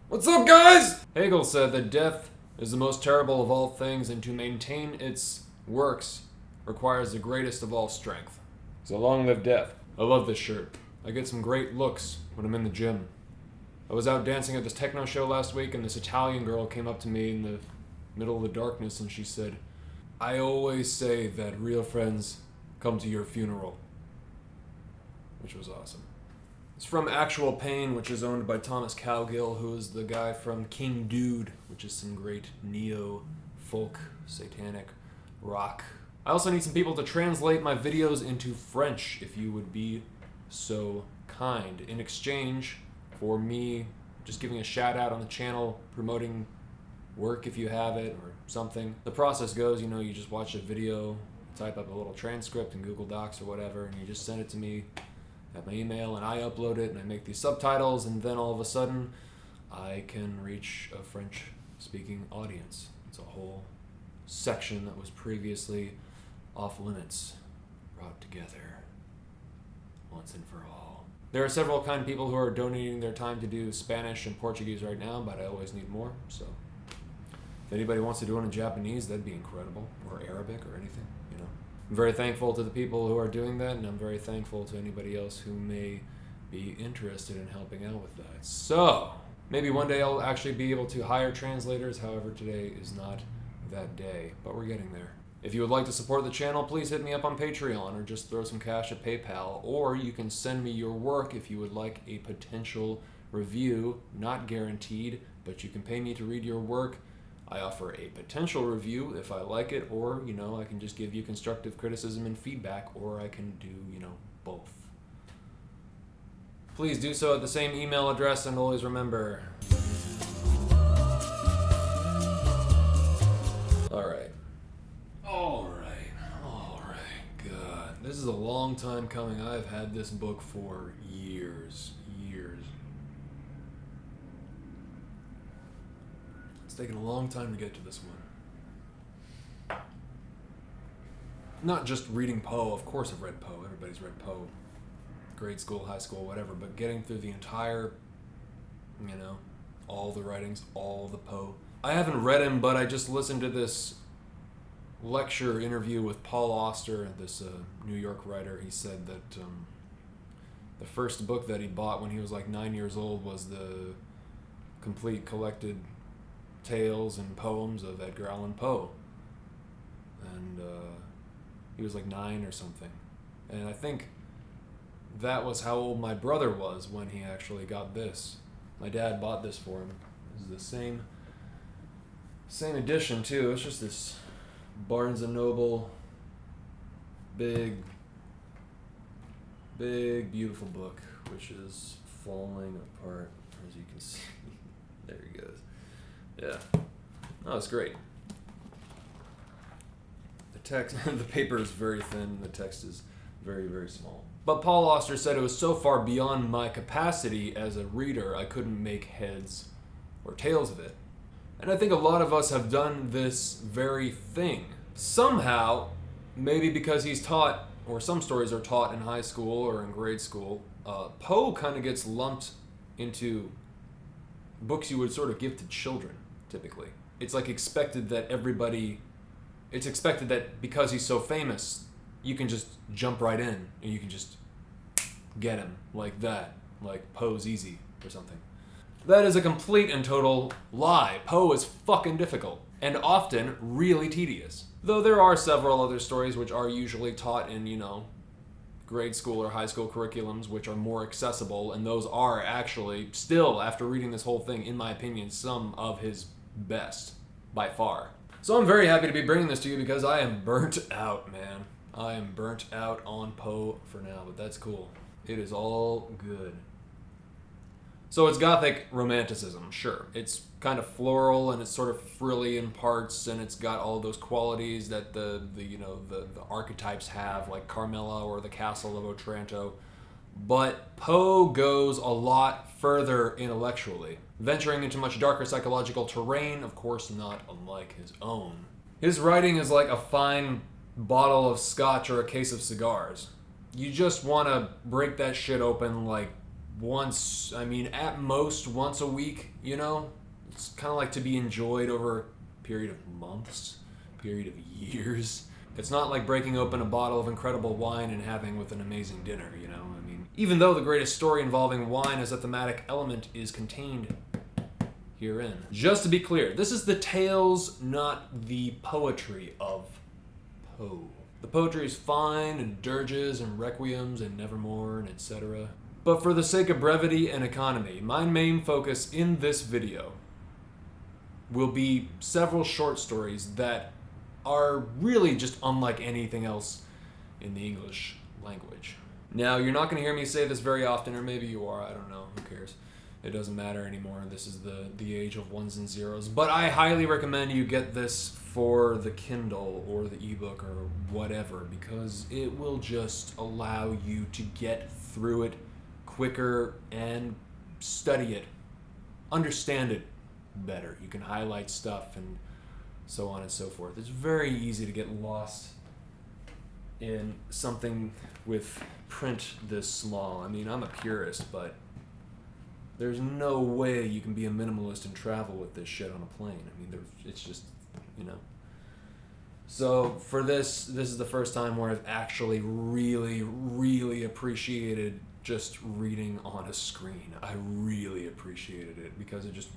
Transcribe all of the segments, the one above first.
What's up, guys? Hegel said that death is the most terrible of all things, and to maintain its works requires the greatest of all strength. So long live death. I love this shirt. I get some great looks when I'm in the gym. I was out dancing at this techno show last week, and this Italian girl came up to me in the middle of the darkness, and she said, "I always say that real friends come to your funeral," which was awesome. It's from Actual Pain, which is owned by Thomas Cowgill, who is the guy from King Dude, which is some great neo-folk, satanic rock. I also need some people to translate my videos into French, if you would be so kind, in exchange for me just giving a shout out on the channel, promoting work if you have it, or something. The process goes, you just watch a video, type up a little transcript in Google Docs or whatever, and you just send it to me at my email, and I upload it, and I make these subtitles, and then all of a sudden, I can reach a French-speaking audience. It's a whole section that was previously off limits, brought together once and for all. There are several kind of people who are donating their time to do Spanish and Portuguese right now, but I always need more, so if anybody wants to do it in Japanese, that'd be incredible, or Arabic, or anything. I'm very thankful to the people who are doing that, and I'm very thankful to anybody else who may be interested in helping out with that. So, maybe one day I'll actually be able to hire translators, however today is not that day, but we're getting there. If you would like to support the channel, please hit me up on Patreon, or just throw some cash at PayPal, or you can send me your work if you would like a potential review, not guaranteed, but you can pay me to read your work. I offer a potential review if I like it, or, I can just give you constructive criticism and feedback, or I can do, both. Please do so at the same email address, and always remember... Alright, God. This is a long time coming. I've had this book for years. It's taken a long time to get to this one. Not just reading Poe, of course I've read Poe, everybody's read Poe, grade school, high school, whatever, but getting through the entire, all the writings, all the Poe. I haven't read him, but I just listened to this lecture interview with Paul Auster, this New York writer. He said that the first book that he bought when he was like 9 years old was the complete collected tales and poems of Edgar Allan Poe, and he was like 9 or something, and I think that was how old my brother was when he actually got this. My dad bought this for him. This is the same edition too. It's just this Barnes & Noble big beautiful book, which is falling apart, as you can see. There he goes. Yeah. Oh, it's great. The text, the paper is very thin, the text is very, very small. But Paul Auster said it was so far beyond my capacity as a reader, I couldn't make heads or tails of it. And I think a lot of us have done this very thing. Somehow, maybe because he's taught, or some stories are taught in high school or in grade school, Poe kind of gets lumped into books you would sort of give to children. Typically, it's like expected that because he's so famous, you can just jump right in and you can just get him like that, like Poe's easy or something. That is a complete and total lie. Poe is fucking difficult, and often really tedious. Though there are several other stories which are usually taught in, grade school or high school curriculums, which are more accessible, and those are actually, still, after reading this whole thing, in my opinion, some of his best, by far. So I'm very happy to be bringing this to you because I am burnt out, man. I am burnt out on Poe for now, but that's cool. It is all good. So it's Gothic romanticism, sure. It's kind of floral and it's sort of frilly in parts, and it's got all those qualities that the archetypes have, like Carmilla or the Castle of Otranto. But Poe goes a lot further intellectually, venturing into much darker psychological terrain, of course not unlike his own. His writing is like a fine bottle of scotch or a case of cigars. You just want to break that shit open like once, I mean, at most once a week, you know? It's kind of like to be enjoyed over a period of months, period of years. It's not like breaking open a bottle of incredible wine and having with an amazing dinner, you know? I mean, even though the greatest story involving wine as a thematic element is contained herein. Just to be clear, this is the tales, not the poetry of Poe. The poetry is fine, and dirges, and requiems, and nevermore, and etc. But for the sake of brevity and economy, my main focus in this video will be several short stories that are really just unlike anything else in the English language. Now, you're not going to hear me say this very often, or maybe you are, I don't know, who cares? It doesn't matter anymore. This is the age of ones and zeros. But I highly recommend you get this for the Kindle or the ebook or whatever, because it will just allow you to get through it quicker and study it, understand it better. You can highlight stuff and so on and so forth. It's very easy to get lost in something with print this small. I mean, I'm a purist, but there's no way you can be a minimalist and travel with this shit on a plane. I mean, it's just, you know. So for this is the first time where I've actually really, really appreciated just reading on a screen. I really appreciated it because it just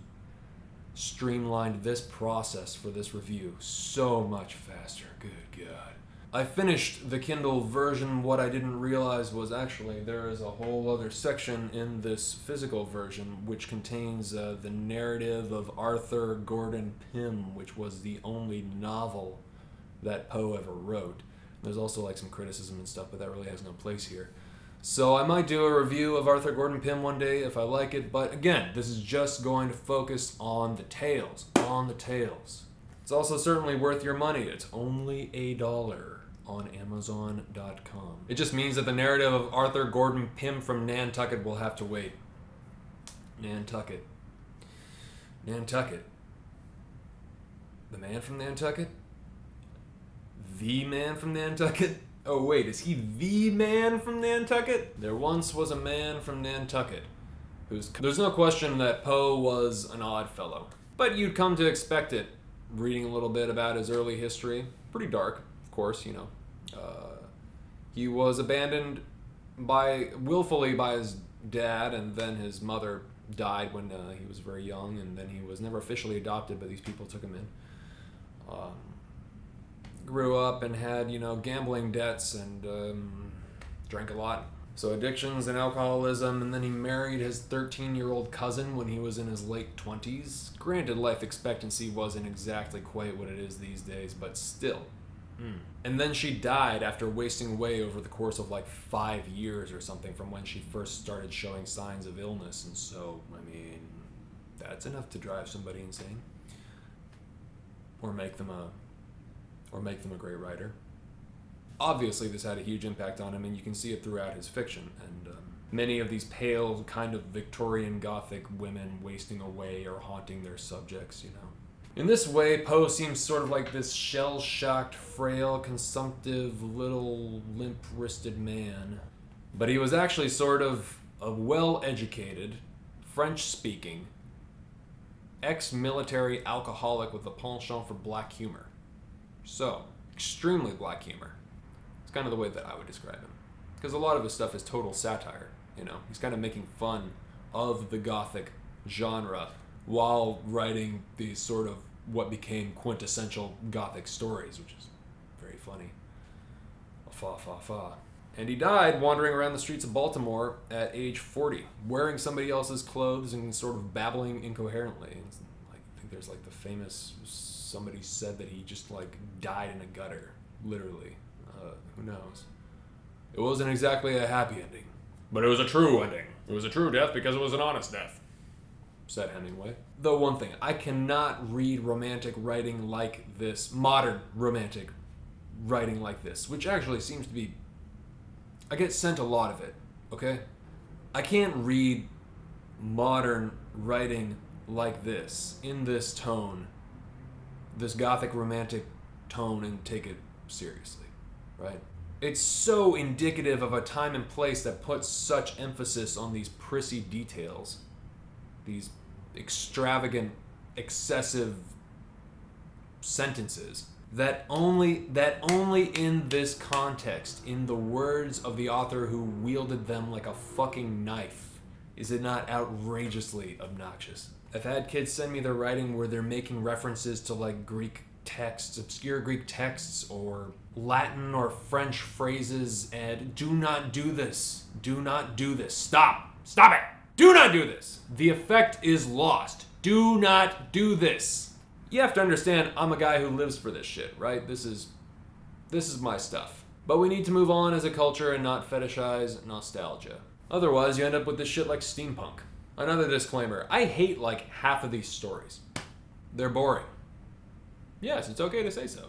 streamlined this process for this review so much faster. Good God. I finished the Kindle version. What I didn't realize was actually there is a whole other section in this physical version which contains the narrative of Arthur Gordon Pym, which was the only novel that Poe ever wrote. There's also like some criticism and stuff, but that really has no place here. So I might do a review of Arthur Gordon Pym one day if I like it, but again, this is just going to focus on the tales, It's also certainly worth your money. It's only $1 on Amazon.com. It just means that the narrative of Arthur Gordon Pym from Nantucket will have to wait. Nantucket. The man from Nantucket? The man from Nantucket? Oh wait, is he the man from Nantucket? There once was a man from Nantucket there's no question that Poe was an odd fellow, but you'd come to expect it reading a little bit about his early history. Pretty dark, of course, you know. He was abandoned willfully by his dad, and then his mother died when he was very young, and then he was never officially adopted, but these people took him in. Grew up and had, you know, gambling debts and drank a lot. So addictions and alcoholism, and then he married his 13-year-old cousin when he was in his late 20s. Granted, life expectancy wasn't exactly quite what it is these days, but still. And then she died after wasting away over the course of like 5 years or something from when she first started showing signs of illness. And so, I mean, that's enough to drive somebody insane. Or make them a great writer. Obviously, this had a huge impact on him, and you can see it throughout his fiction. And many of these pale, kind of Victorian Gothic women wasting away or haunting their subjects, you know. In this way, Poe seems sort of like this shell-shocked, frail, consumptive, little, limp-wristed man. But he was actually sort of a well-educated, French-speaking, ex-military alcoholic with a penchant for black humor. So, extremely black humor. It's kind of the way that I would describe him. Because a lot of his stuff is total satire, you know. He's kind of making fun of the Gothic genre while writing these sort of what became quintessential Gothic stories, which is very funny. And he died wandering around the streets of Baltimore at age 40, wearing somebody else's clothes and sort of babbling incoherently. And like, I think there's like the famous, somebody said that he just like died in a gutter, literally. Who knows? It wasn't exactly a happy ending, but it was a true ending. It was a true death because it was an honest death, said Hemingway. Though one thing, I cannot read romantic writing like this, modern romantic writing like this, which actually seems to be, I get sent a lot of it, okay? I can't read modern writing like this, in this tone, this Gothic romantic tone, and take it seriously, right? It's so indicative of a time and place that puts such emphasis on these prissy details. These extravagant, excessive sentences. That only in this context, in the words of the author who wielded them like a fucking knife, is it not outrageously obnoxious? I've had kids send me their writing where they're making references to like Greek texts, obscure Greek texts, or Latin or French phrases, and do not do this. Do not do this. Stop. Stop it. Do not do this. The effect is lost. Do not do this. You have to understand, I'm a guy who lives for this shit, right? This is my stuff. But we need to move on as a culture and not fetishize nostalgia. Otherwise, you end up with this shit like steampunk. Another disclaimer, I hate like half of these stories. They're boring. Yes, it's okay to say so.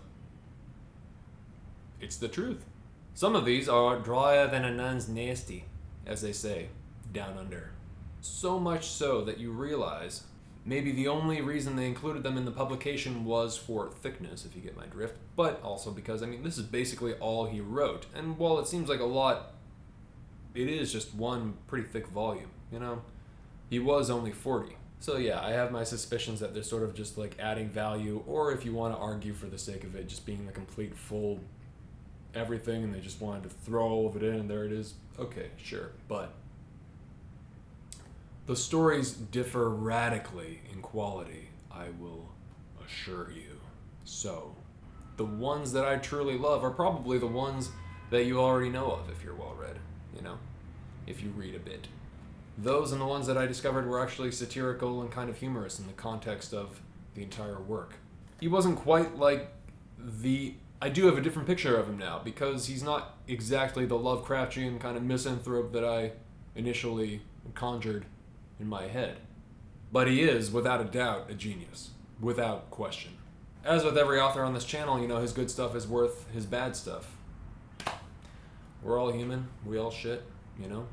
It's the truth. Some of these are drier than a nun's nasty, as they say, down under. So much so that you realize maybe the only reason they included them in the publication was for thickness, if you get my drift, but also because, I mean, this is basically all he wrote. And while it seems like a lot, it is just one pretty thick volume, you know? He was only 40. So yeah, I have my suspicions that they're sort of just like adding value, or if you want to argue for the sake of it, just being the complete full everything, and they just wanted to throw all of it in, and there it is. Okay, sure, but the stories differ radically in quality, I will assure you. So, the ones that I truly love are probably the ones that you already know of if you're well read, you know, if you read a bit. Those and the ones that I discovered were actually satirical and kind of humorous in the context of the entire work. He wasn't quite like I do have a different picture of him now, because he's not exactly the Lovecraftian kind of misanthrope that I initially conjured in my head. But he is, without a doubt, a genius. Without question. As with every author on this channel, you know, his good stuff is worth his bad stuff. We're all human. We all shit, you know?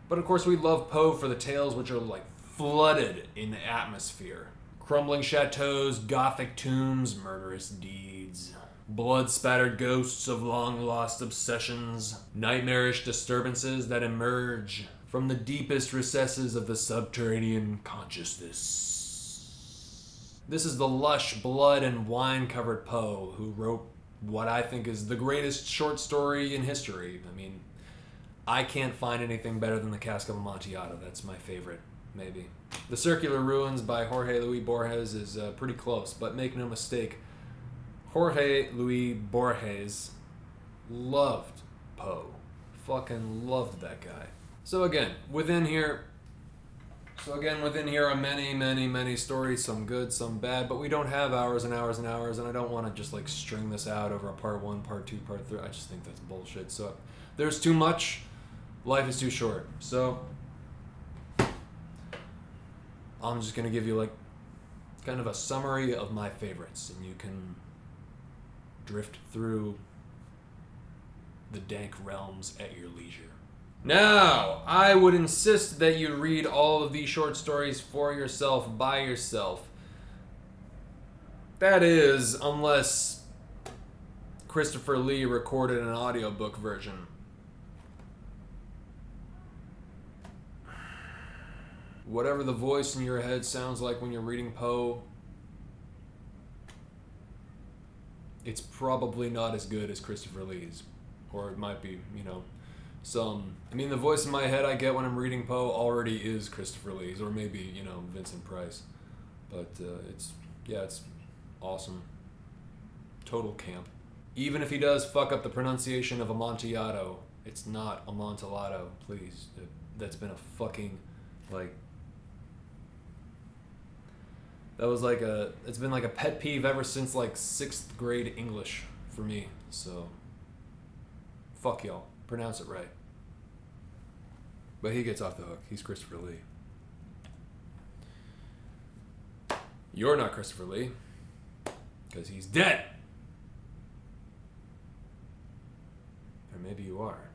But of course we love Poe for the tales which are like flooded in atmosphere. Crumbling chateaus, gothic tombs, murderous deeds. Blood-spattered ghosts of long-lost obsessions. Nightmarish disturbances that emerge from the deepest recesses of the subterranean consciousness. This is the lush, blood and wine-covered Poe, who wrote what I think is the greatest short story in history. I mean, I can't find anything better than the Cask of Amontillado. That's my favorite, maybe. The Circular Ruins by Jorge Luis Borges is pretty close, but make no mistake, Jorge Luis Borges loved Poe. Fucking loved that guy. So again, within here are many, many, many stories, some good, some bad, but we don't have hours and hours and hours, and I don't want to just like string this out over a part 1, part 2, part 3. I just think that's bullshit. So there's too much, life is too short. So I'm just going to give you like kind of a summary of my favorites, and you can drift through the dank realms at your leisure. Now, I would insist that you read all of these short stories for yourself, by yourself. That is, unless Christopher Lee recorded an audiobook version. Whatever the voice in your head sounds like when you're reading Poe, it's probably not as good as Christopher Lee's. Or it might be, you know, the voice in my head I get when I'm reading Poe already is Christopher Lee's, or maybe, you know, Vincent Price. But it's awesome. Total camp. Even if he does fuck up the pronunciation of Amontillado, it's not Amontillado, please. That's been a fucking, like, it's been like a pet peeve ever since like 6th grade English for me, so fuck y'all. Pronounce it right. But he gets off the hook. He's Christopher Lee. You're not Christopher Lee, because he's dead. Or maybe you are.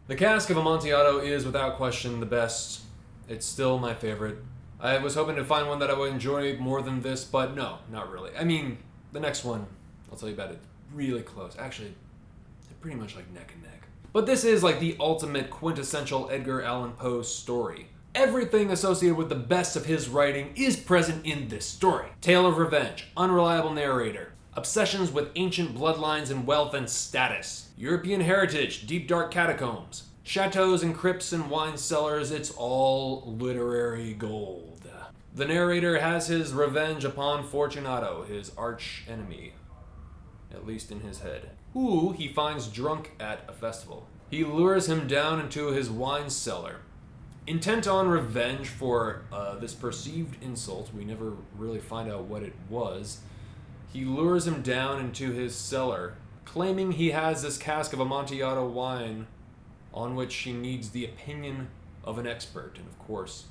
The Cask of Amontillado is, without question, the best. It's still my favorite. I was hoping to find one that I would enjoy more than this, but no, not really. I mean, the next one, I'll tell you about it, really close. Actually, pretty much like neck and neck. But this is like the ultimate quintessential Edgar Allan Poe story. Everything associated with the best of his writing is present in this story. Tale of revenge, unreliable narrator, obsessions with ancient bloodlines and wealth and status, European heritage, deep dark catacombs, chateaus and crypts and wine cellars, it's all literary gold. The narrator has his revenge upon Fortunato, his arch enemy, at least in his head, who he finds drunk at a festival. He lures him down into his wine cellar. Intent on revenge for this perceived insult, we never really find out what it was, he lures him down into his cellar, claiming he has this cask of Amontillado wine on which he needs the opinion of an expert. And of course,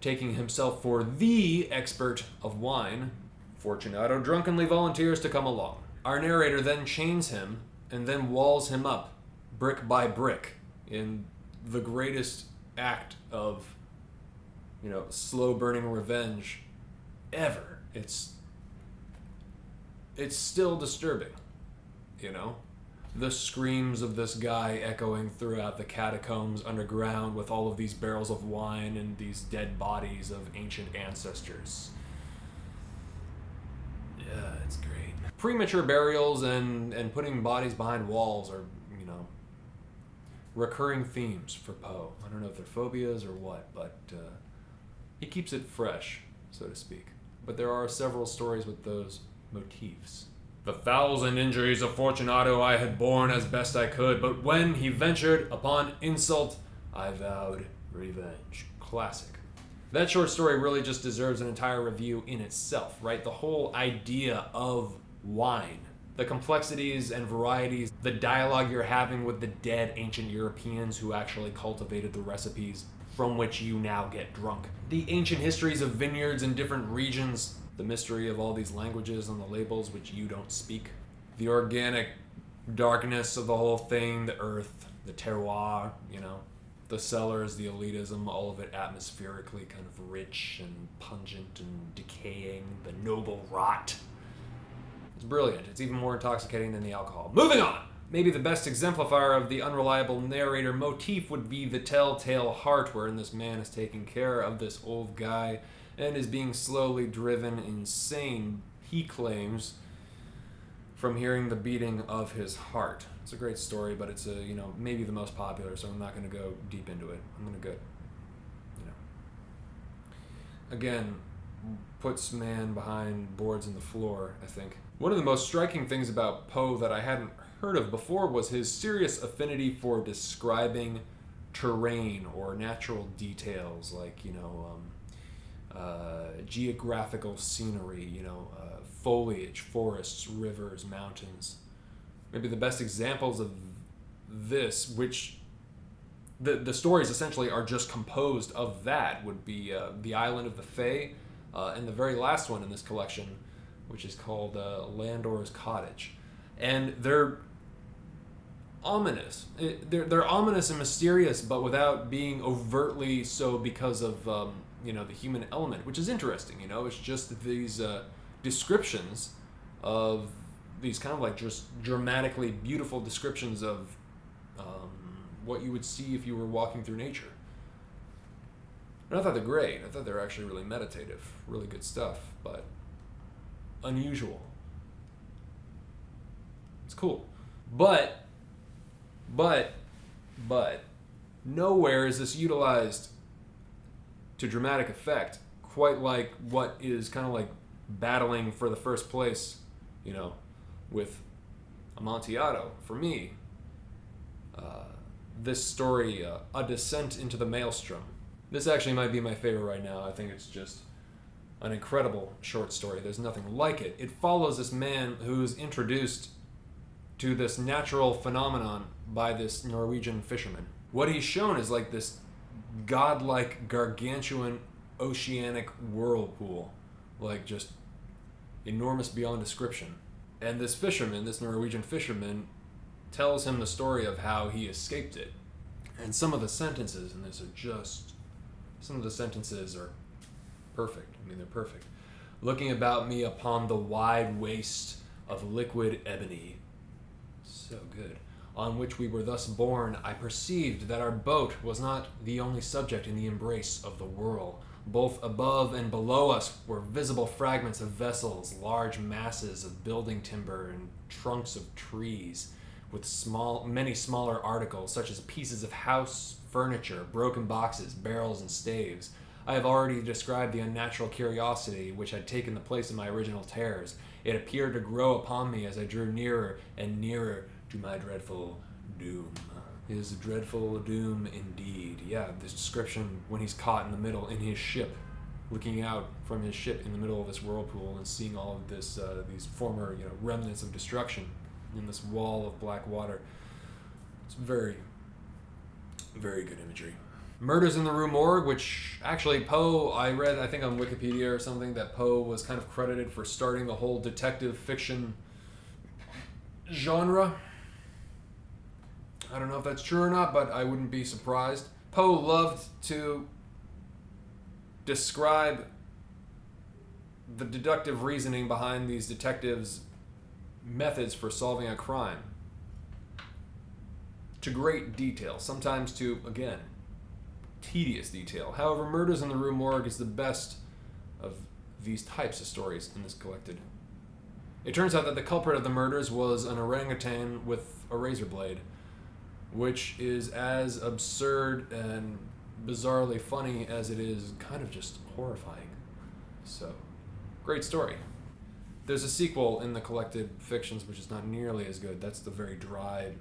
taking himself for the expert of wine, Fortunato drunkenly volunteers to come along. Our narrator then chains him and then walls him up brick by brick in the greatest act of, slow burning revenge ever. It's still disturbing, the screams of this guy echoing throughout the catacombs underground with all of these barrels of wine and these dead bodies of ancient ancestors. Yeah, it's great. Premature burials and putting bodies behind walls are, recurring themes for Poe. I don't know if they're phobias or what, but he keeps it fresh, so to speak. But there are several stories with those motifs. The 1,000 injuries of Fortunato I had borne as best I could, but when he ventured upon insult, I vowed revenge. Classic. That short story really just deserves an entire review in itself, right? The whole idea of wine, the complexities and varieties, the dialogue you're having with the dead ancient Europeans who actually cultivated the recipes from which you now get drunk. The ancient histories of vineyards in different regions, the mystery of all these languages on the labels which you don't speak, the organic darkness of the whole thing, the earth, the terroir, the cellars, the elitism, all of it atmospherically kind of rich and pungent and decaying, the noble rot. It's brilliant. It's even more intoxicating than the alcohol. Moving on! Maybe the best exemplifier of the unreliable narrator motif would be the telltale heart, wherein this man is taking care of this old guy and is being slowly driven insane, he claims, from hearing the beating of his heart. It's a great story, but it's maybe the most popular, so I'm not going to go deep into it. I'm going to go, again, puts man behind boards in the floor, I think. One of the most striking things about Poe that I hadn't heard of before was his serious affinity for describing terrain or natural details, like, geographical scenery, foliage, forests, rivers, mountains. Maybe the best examples of this, which the stories essentially are just composed of that, would be The Island of the Fae, and the very last one in this collection, which is called Landor's Cottage. And they're ominous. They're ominous and mysterious, but without being overtly so because of the human element, which is interesting. It's just these descriptions of these kind of like just dramatically beautiful descriptions of what you would see if you were walking through nature. And I thought they're great. I thought they were actually really meditative, really good stuff, but unusual. It's cool. But nowhere is this utilized to dramatic effect quite like what is kind of like battling for the first place, with Amontillado. For me, this story, A Descent into the Maelstrom, this actually might be my favorite right now. I think it's just an incredible short story. There's nothing like it. It follows this man who's introduced to this natural phenomenon by this Norwegian fisherman. What he's shown is like this godlike, gargantuan, oceanic whirlpool, like just enormous beyond description. And this fisherman, this Norwegian fisherman, tells him the story of how he escaped it. And some of the sentences in this are just, some of the sentences are perfect. I mean, they're perfect. Looking about me upon the wide waste of liquid ebony. So good. On which we were thus born, I perceived that our boat was not the only subject in the embrace of the whirl. Both above and below us were visible fragments of vessels, large masses of building timber and trunks of trees, with many smaller articles, such as pieces of house furniture, broken boxes, barrels, and staves. I have already described the unnatural curiosity which had taken the place of my original terrors. It appeared to grow upon me as I drew nearer and nearer to my dreadful doom. His dreadful doom indeed. Yeah, this description when he's caught in his ship, looking out from his ship in the middle of this whirlpool and seeing all of this, these former, remnants of destruction in this wall of black water. It's very, very good imagery. Murders in the Rue Morgue, which actually Poe, I read, I think on Wikipedia or something, that Poe was kind of credited for starting the whole detective fiction genre. I don't know if that's true or not, but I wouldn't be surprised. Poe loved to describe the deductive reasoning behind these detectives' methods for solving a crime to great detail, sometimes to, again, tedious detail. However, Murders in the Rue Morgue is the best of these types of stories in this collected. It turns out that the culprit of the murders was an orangutan with a razor blade, which is as absurd and bizarrely funny as it is kind of just horrifying. So, great story. There's a sequel in the collected fictions which is not nearly as good. That's the very dry,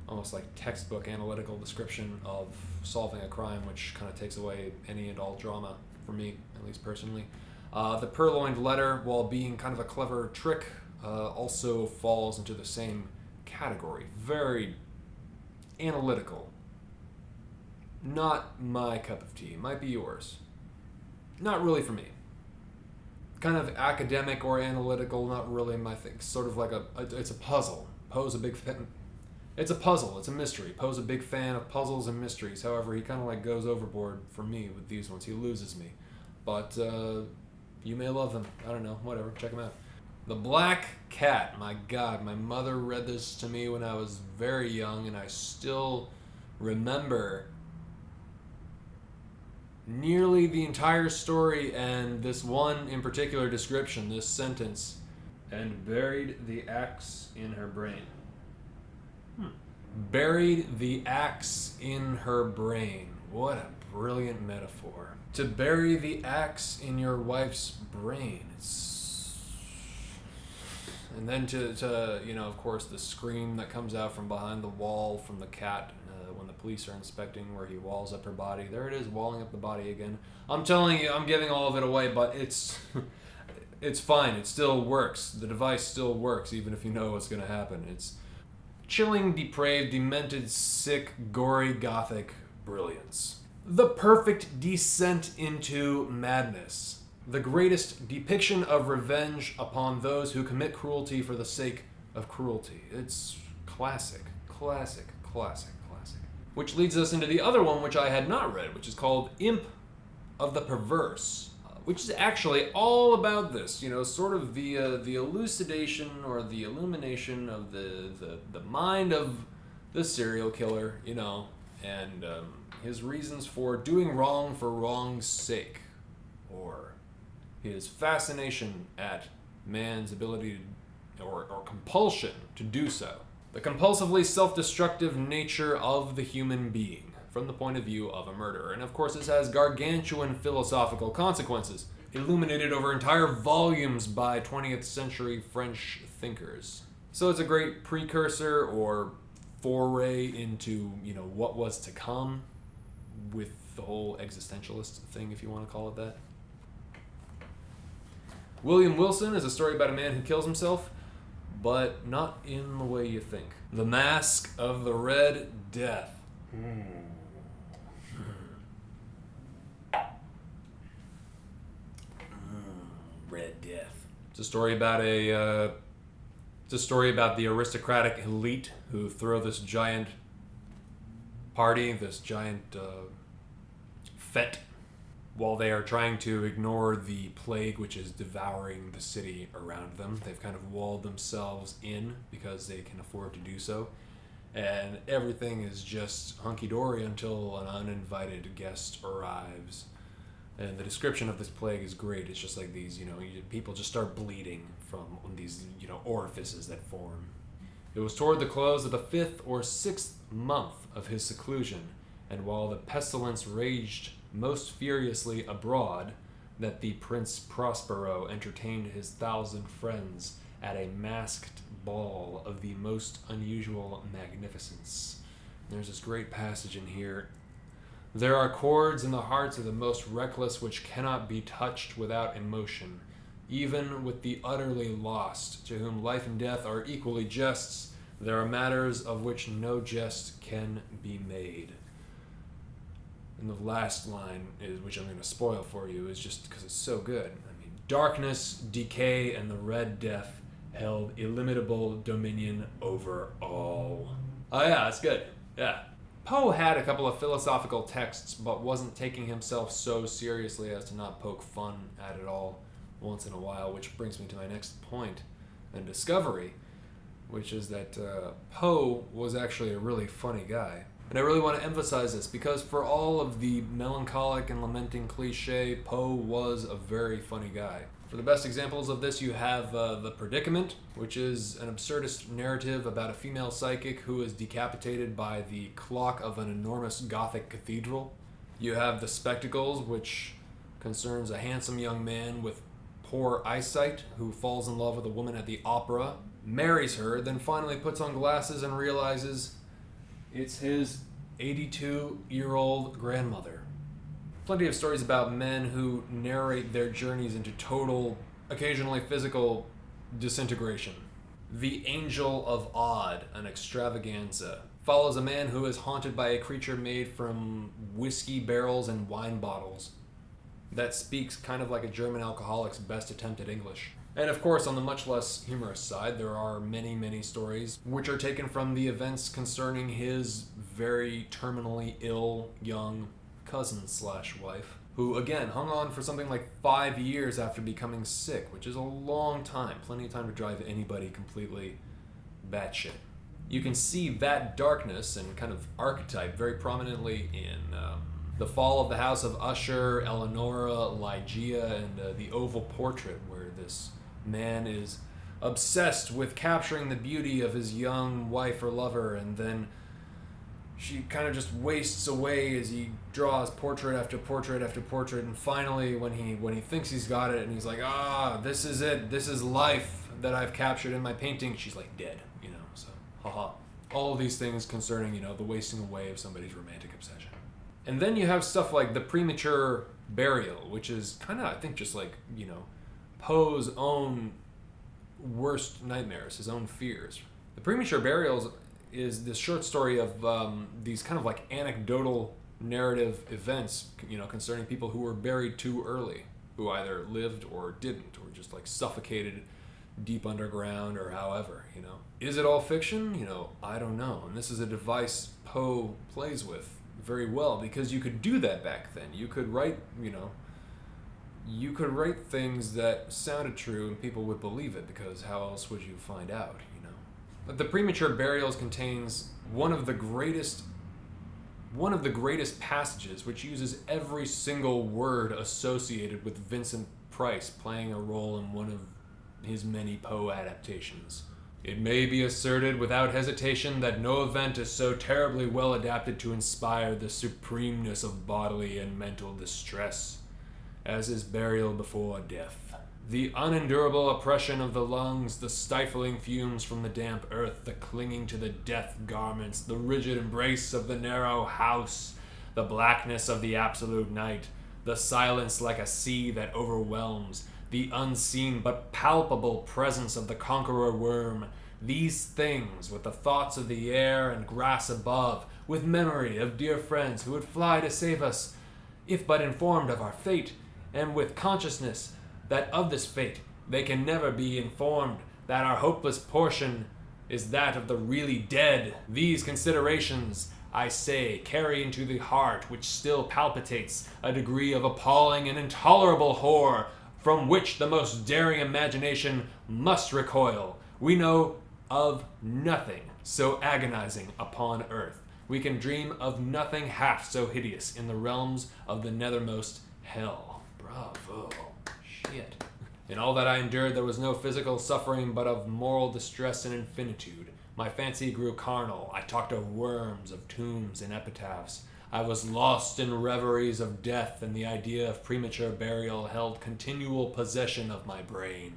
almost like textbook analytical description of solving a crime, which kind of takes away any and all drama for me, at least personally. The Purloined Letter, while being kind of a clever trick, also falls into the same category. Very analytical. Not my cup of tea. Might be yours. Not really for me. Kind of academic or analytical, not really my thing. Sort of like it's a puzzle. Poe's a big fan. It's a puzzle. It's a mystery. Poe's a big fan of puzzles and mysteries. However, he kind of like goes overboard for me with these ones. He loses me. But you may love them. I don't know. Whatever. Check them out. The Black Cat. My God, my mother read this to me when I was very young, and I still remember nearly the entire story and this one in particular description, this sentence. And buried the axe in her brain. Buried the axe in her brain. What a brilliant metaphor. To bury the axe in your wife's brain. And then to of course, the scream that comes out from behind the wall from the cat when the police are inspecting where he walls up her body. There it is, walling up the body again. I'm telling you, I'm giving all of it away, but it's fine. It still works. The device still works, even if you know what's going to happen. It's chilling, depraved, demented, sick, gory, gothic brilliance. The perfect descent into madness. The greatest depiction of revenge upon those who commit cruelty for the sake of cruelty. It's classic, classic, classic, classic. Which leads us into the other one, which I had not read, which is called Imp of the Perverse, which is actually all about this, sort of the elucidation or the illumination of the mind of the serial killer, and his reasons for doing wrong for wrong's sake, or his fascination at man's ability or compulsion to do so. The compulsively self-destructive nature of the human being from the point of view of a murderer. And of course this has gargantuan philosophical consequences, illuminated over entire volumes by 20th century French thinkers. So it's a great precursor or foray into, what was to come with the whole existentialist thing, if you want to call it that. William Wilson is a story about a man who kills himself, but not in the way you think. The Mask of the Red Death. Red Death. It's a story about the aristocratic elite who throw this giant party, this giant fete, while they are trying to ignore the plague which is devouring the city around them. They've kind of walled themselves in because they can afford to do so. And everything is just hunky-dory until an uninvited guest arrives. And the description of this plague is great. It's just like these, people just start bleeding from these, orifices that form. It was toward the close of the 5th or 6th month of his seclusion, and while the pestilence raged most furiously abroad, that the Prince Prospero entertained his 1,000 friends at a masked ball of the most unusual magnificence. There's this great passage in here. There are chords in the hearts of the most reckless which cannot be touched without emotion, even with the utterly lost, to whom life and death are equally jests. There are matters of which no jest can be made. And the last line, which I'm going to spoil for you, is just because it's so good. Darkness, decay, and the Red Death held illimitable dominion over all. Oh yeah, that's good. Yeah. Poe had a couple of philosophical texts, but wasn't taking himself so seriously as to not poke fun at it all once in a while, which brings me to my next point and discovery, which is that Poe was actually a really funny guy. And I really want to emphasize this because for all of the melancholic and lamenting cliche, Poe was a very funny guy. For the best examples of this, you have The Predicament, which is an absurdist narrative about a female psychic who is decapitated by the clock of an enormous Gothic cathedral. You have The Spectacles, which concerns a handsome young man with poor eyesight who falls in love with a woman at the opera, marries her, then finally puts on glasses and realizes it's his 82-year-old grandmother. Plenty of stories about men who narrate their journeys into total, occasionally physical, disintegration. The Angel of Odd, an extravaganza, follows a man who is haunted by a creature made from whiskey barrels and wine bottles that speaks kind of like a German alcoholic's best attempt at English. And of course, on the much less humorous side, there are many, many stories which are taken from the events concerning his very terminally ill young cousin/wife, who again hung on for something like 5 years after becoming sick, which is a long time, plenty of time to drive anybody completely batshit. You can see that darkness and kind of archetype very prominently in The Fall of the House of Usher, Eleonora, Ligeia, and the Oval Portrait, where this man is obsessed with capturing the beauty of his young wife or lover, and then she kind of just wastes away as he draws portrait after portrait after portrait, and finally when he thinks he's got it and he's like, this is it, this is life that I've captured in my painting, she's like dead, so haha. All of these things concerning, the wasting away of somebody's romantic obsession. And then you have stuff like The Premature Burial, which is kind of, I think, just like, Poe's own worst nightmares, his own fears. The Premature Burials is this short story of these kind of like anecdotal narrative events, concerning people who were buried too early, who either lived or didn't, or just like suffocated deep underground or however, Is it all fiction? I don't know. And this is a device Poe plays with very well because you could do that back then. You could write, you could write things that sounded true and people would believe it because how else would you find out, But The Premature Burials contains one of the greatest passages which uses every single word associated with Vincent Price playing a role in one of his many Poe adaptations. It may be asserted without hesitation that no event is so terribly well adapted to inspire the supremeness of bodily and mental distress as his burial before death. The unendurable oppression of the lungs, the stifling fumes from the damp earth, the clinging to the death garments, the rigid embrace of the narrow house, the blackness of the absolute night, the silence like a sea that overwhelms, the unseen but palpable presence of the conqueror worm, these things, with the thoughts of the air and grass above, with memory of dear friends who would fly to save us, if but informed of our fate, and with consciousness that of this fate they can never be informed, that our hopeless portion is that of the really dead. These considerations, I say, carry into the heart which still palpitates a degree of appalling and intolerable horror from which the most daring imagination must recoil. We know of nothing so agonizing upon earth. We can dream of nothing half so hideous in the realms of the nethermost hell. Bravo. Shit. In all that I endured, there was no physical suffering, but of moral distress and infinitude. My fancy grew carnal. I talked of worms, of tombs, and epitaphs. I was lost in reveries of death, and the idea of premature burial held continual possession of my brain.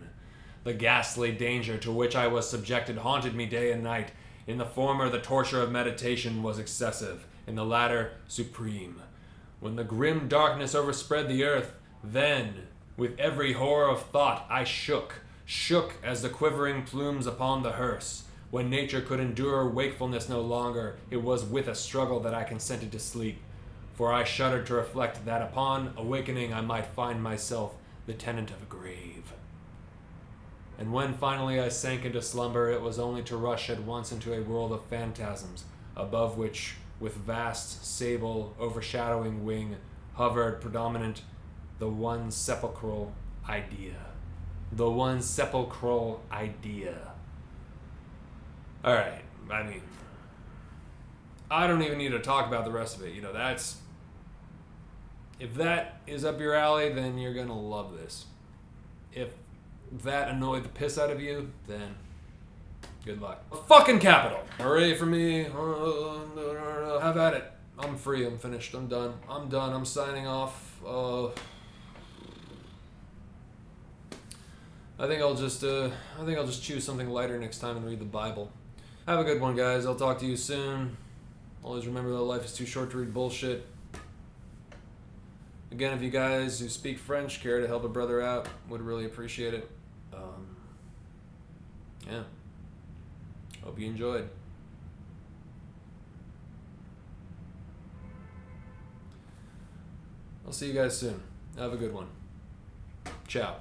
The ghastly danger to which I was subjected haunted me day and night. In the former, the torture of meditation was excessive, in the latter, supreme. When the grim darkness overspread the earth, then, with every horror of thought, I shook as the quivering plumes upon the hearse. When nature could endure wakefulness no longer, it was with a struggle that I consented to sleep, for I shuddered to reflect that upon awakening I might find myself the tenant of a grave. And when finally I sank into slumber, it was only to rush at once into a world of phantasms, above which, with vast, sable, overshadowing wing, hovered predominant the one sepulchral idea. The one sepulchral idea. Alright, I mean, I don't even need to talk about the rest of it. You know, if that is up your alley, then you're gonna love this. If that annoyed the piss out of you, then good luck. Fucking capital! Hooray for me. Have at it. I'm free, I'm finished, I'm done. I'm signing off. I think I'll just choose something lighter next time and read the Bible. Have a good one, guys. I'll talk to you soon. Always remember that life is too short to read bullshit. Again, if you guys who speak French care to help a brother out, would really appreciate it. Yeah. Hope you enjoyed. I'll see you guys soon. Have a good one. Ciao.